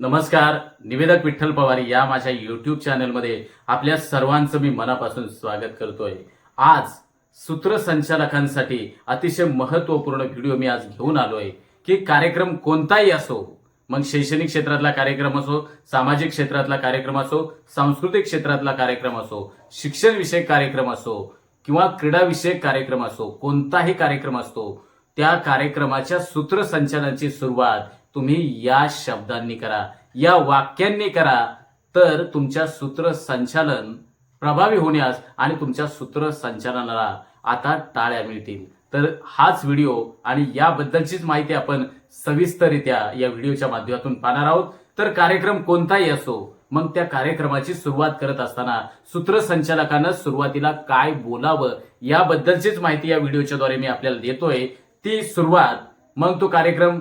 नमस्कार. निवेदक विठ्ठल पवार या माझ्या YouTube चॅनलमध्ये आपल्या सर्वांचं मी मनापासून स्वागत करतोय. आज सूत्रसंचालकांसाठी अतिशय महत्त्वपूर्ण व्हिडिओ मी आज घेऊन आलोय की कार्यक्रम कोणताही असो, मग शैक्षणिक क्षेत्रातला कार्यक्रम असो, सामाजिक क्षेत्रातला कार्यक्रम असो, सांस्कृतिक क्षेत्रातला कार्यक्रम असो, शिक्षण विषयक कार्यक्रम असो किंवा क्रीडा विषयक कार्यक्रम असो, कोणताही कार्यक्रम असतो, त्या कार्यक्रमाच्या सूत्रसंचालनाची सुरुवात तुम्ही या शब्दांनी करा, या वाक्यांनी करा, तर तुमच्या सूत्रसंचालन प्रभावी होण्यास आणि तुमच्या सूत्रसंचालनाला आता टाळ्या मिळतील. तर हाच व्हिडिओ आणि याबद्दलचीच माहिती आपण सविस्तररित्या या व्हिडिओच्या माध्यमातून पाहणार आहोत. तर कार्यक्रम कोणताही असो, मग त्या कार्यक्रमाची सुरुवात करत असताना सूत्रसंचालकांना सुरुवातीला काय बोलावं याबद्दलचीच माहिती या व्हिडिओच्या द्वारे मी आपल्याला देतोय. ती सुरुवात, मग तो कार्यक्रम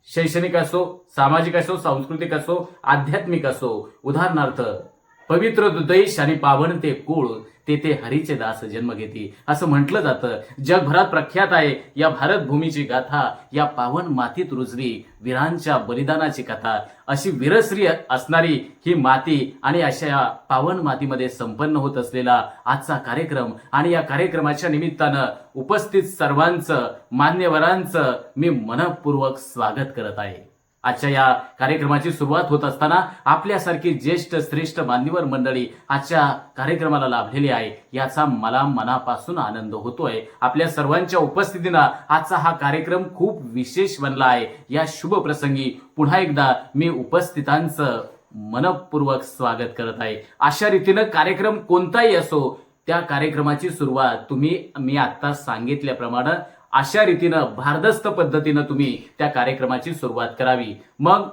शैक्षणिक असो, सामाजिक असो, सांस्कृतिक असो, आध्यात्मिक असो. उदाहरणार्थ, पवित्र दुदेश आणि पावन ते कुळ तेथे हरीचे दास जन्म घेती असं म्हटलं जातं. जगभरात प्रख्यात आहे या भारत भूमीची गाथा, या पावन मातीत रुजली वीरांच्या बलिदानाची कथा. अशी वीरश्री असणारी ही माती आणि अशा या पावन मातीमध्ये संपन्न होत असलेला आजचा कार्यक्रम, आणि या कार्यक्रमाच्या निमित्तानं उपस्थित सर्वांचं, मान्यवरांचं मी मनपूर्वक स्वागत करत आहे. आजच्या या कार्यक्रमाची सुरुवात होत असताना आपल्यासारखी ज्येष्ठ श्रेष्ठ मान्यवर मंडळी आजच्या कार्यक्रमाला लाभलेली आहे, याचा मला मनापासून आनंद होतोय. आपल्या सर्वांच्या उपस्थितीनं आजचा हा कार्यक्रम खूप विशेष बनला आहे. या शुभ प्रसंगी पुन्हा एकदा मी उपस्थितांचं मनपूर्वक स्वागत करत आहे. अशा रीतीनं कार्यक्रम कोणताही असो, त्या कार्यक्रमाची सुरुवात मी आता सांगितल्याप्रमाणे अशा रीतीनं भारदस्त पद्धतीनं तुम्ही त्या कार्यक्रमाची सुरुवात करावी. मग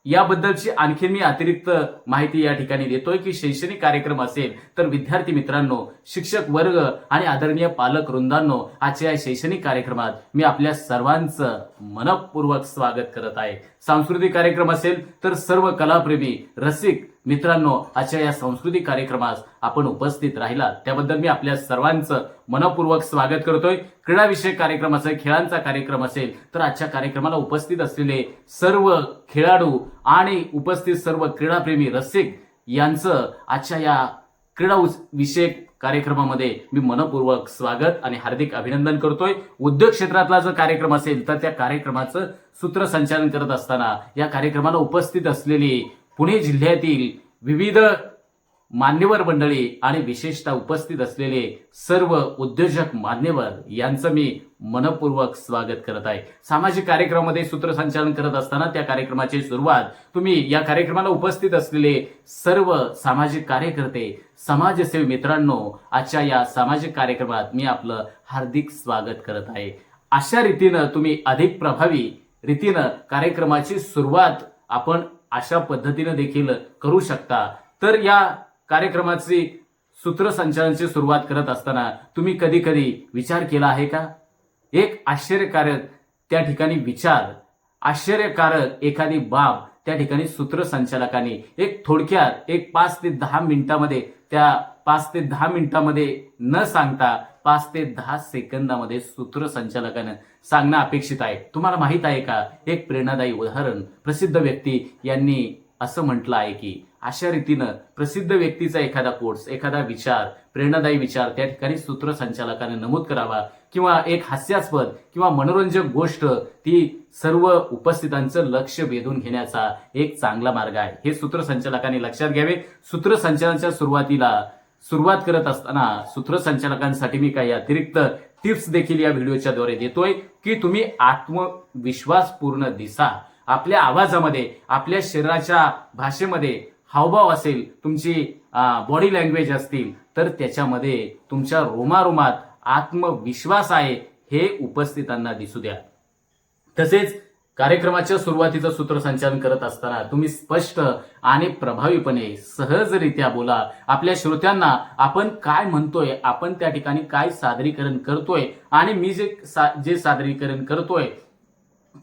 याबद्दलची आणखी मी अतिरिक्त माहिती या ठिकाणी देतोय की शैक्षणिक कार्यक्रम असेल तर विद्यार्थी मित्रांनो, शिक्षक वर्ग आणि आदरणीय पालक वृंदांनो, आजच्या या शैक्षणिक कार्यक्रमात मी आपल्या सर्वांचं मनपूर्वक स्वागत करत आहे. सांस्कृतिक कार्यक्रम असेल तर सर्व कलाप्रेमी रसिक मित्रांनो, आजच्या या सांस्कृतिक कार्यक्रमास आपण उपस्थित राहिला त्याबद्दल मी आपल्या सर्वांचं मनपूर्वक स्वागत करतोय. क्रीडा विषयक कार्यक्रम असेल, खेळांचा कार्यक्रम असेल तर आजच्या कार्यक्रमाला उपस्थित असलेले सर्व खेळाडू आणि उपस्थित सर्व क्रीडाप्रेमी रसिक यांचं आजच्या या क्रीडा विषयक कार्यक्रमामध्ये मी मनपूर्वक स्वागत आणि हार्दिक अभिनंदन करतोय. उद्योग क्षेत्रातला जर कार्यक्रम असेल तर त्या कार्यक्रमाचं सूत्रसंचालन करत असताना या कार्यक्रमाला उपस्थित असलेली पुणे जिल्ह्यातील विविध मान्यवर मंडळी आणि विशेषतः उपस्थित असलेले सर्व उद्योजक मान्यवर यांचं मी मनपूर्वक स्वागत करत आहे. सामाजिक कार्यक्रमामध्ये सूत्रसंचालन करत असताना त्या कार्यक्रमाची सुरुवात तुम्ही या कार्यक्रमाला उपस्थित असलेले सर्व सामाजिक कार्यकर्ते, समाजसेवी मित्रांनो, आजच्या या सामाजिक कार्यक्रमात मी आपलं हार्दिक स्वागत करत आहे. अशा रीतीनं तुम्ही अधिक प्रभावी रीतीनं कार्यक्रमाची सुरुवात आपण अशा पद्धतीनं देखील करू शकता. तर या कार्यक्रमाची सूत्रसंचालनाची सुरुवात करत असताना तुम्ही कधी कधी विचार केला आहे का? एक आश्चर्यकारक त्या ठिकाणी विचार, आश्चर्यकारक एखादी बाब त्या ठिकाणी सूत्रसंचालकांनी एक थोडक्यात 5 ते 10 मिनिटांमध्ये, त्या 5 ते 10 मिनिटांमध्ये न सांगता 5 ते 10 सेकंदामध्ये सूत्रसंचालकानं सांगणं अपेक्षित आहे. तुम्हाला माहित आहे का, एक प्रेरणादायी उदाहरण प्रसिद्ध व्यक्ती यांनी असं म्हटलं आहे की अशा रीतीनं प्रसिद्ध व्यक्तीचा एखादा कोट्स, एखादा विचार, प्रेरणादायी विचार त्या ठिकाणी सूत्रसंचालकाने नमूद करावा, किंवा एक हास्यास्पद किंवा मनोरंजक गोष्ट ती सर्व उपस्थितांचं लक्ष वेधून घेण्याचा एक चांगला मार्ग आहे. हे सूत्रसंचालकांनी लक्षात घ्यावे. सूत्रसंचालनाच्या सुरुवात करत असताना सूत्रसंचालकांसाठी मी काही अतिरिक्त टिप्स देखील या व्हिडिओच्या द्वारे देतोय की तुम्ही आत्मविश्वासपूर्ण दिसा. आपल्या आवाजामध्ये, आपल्या शरीराच्या भाषेमध्ये हावभाव असेल, तुमची बॉडी लँग्वेज असतील तर त्याच्यामध्ये तुमच्या रोमारोमात आत्मविश्वास आहे हे उपस्थितांना दिसू द्या. तसेच कार्यक्रमाच्या सुरुवातीचं सूत्रसंचालन करत असताना तुम्ही स्पष्ट आणि प्रभावीपणे सहजरित्या बोला. आपल्या श्रोत्यांना आपण काय म्हणतोय, आपण त्या ठिकाणी काय सादरीकरण करतोय आणि मी जे सादरीकरण करतोय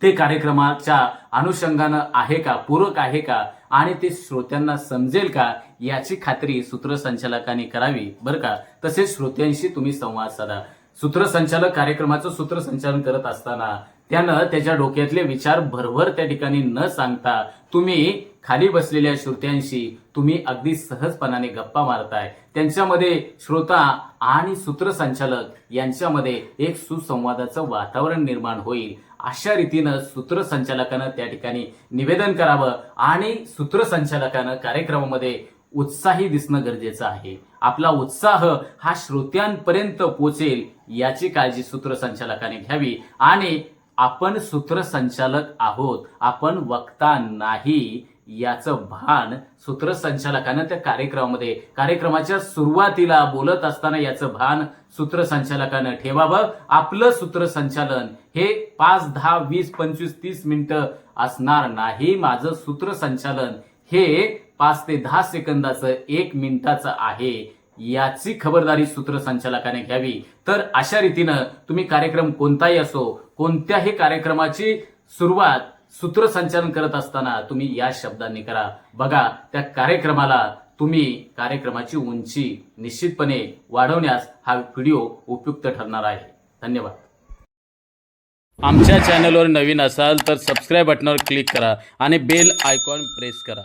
ते कार्यक्रमाच्या अनुषंगानं आहे का, पूरक आहे का आणि ते श्रोत्यांना समजेल का याची खात्री सूत्रसंचालकांनी करावी बरं का. तसेच श्रोत्यांशी तुम्ही संवाद साधा. सूत्रसंचालक कार्यक्रमाचं सूत्रसंचालन करत असताना त्यानं त्याच्या डोक्यातले विचार भरभर त्या ठिकाणी न सांगता तुम्ही खाली बसलेल्या श्रोत्यांशी तुम्ही अगदी सहजपणाने गप्पा मारताय. त्यांच्यामध्ये श्रोता आणि सूत्रसंचालक यांच्यामध्ये एक सुसंवादाचं वातावरण निर्माण होईल. अशा रीतीनं सूत्रसंचालकानं त्या ठिकाणी निवेदन करावं आणि सूत्रसंचालकानं कार्यक्रमामध्ये उत्साही दिसणं गरजेचं आहे. आपला उत्साह हा श्रोत्यांपर्यंत पोचेल याची काळजी सूत्रसंचालकाने घ्यावी. आणि आपण सूत्रसंचालक आहोत, आपण वक्ता नाही याचं भान सूत्रसंचालकानं त्या कार्यक्रमामध्ये कार्यक्रमाच्या सुरुवातीला बोलत असताना याचं भान सूत्रसंचालकानं ठेवावं. आपलं सूत्रसंचालन हे 5, 10, 20, 25, 30 मिनिटं असणार नाही. माझं सूत्रसंचालन हे 5 ते 10 सेकंदाचं 1 मिनिटाचं आहे याची खबरदारी सूत्रसंचालकाने घ्यावी. तर अशा रीतीनं तुम्ही कार्यक्रम कोणताही असो, कोणत्याही कार्यक्रमाची सुरुवात सूत्रसंचालन करत असताना तुम्ही या शब्दांनी करा. बघा, त्या कार्यक्रमाला तुम्ही कार्यक्रमाची उंची निश्चितपणे वाढवण्यास हा व्हिडिओ उपयुक्त ठरणार आहे. धन्यवाद. आमच्या चॅनलवर नवीन असाल तर सबस्क्राईब बटनावर क्लिक करा आणि बेल आयकॉन प्रेस करा.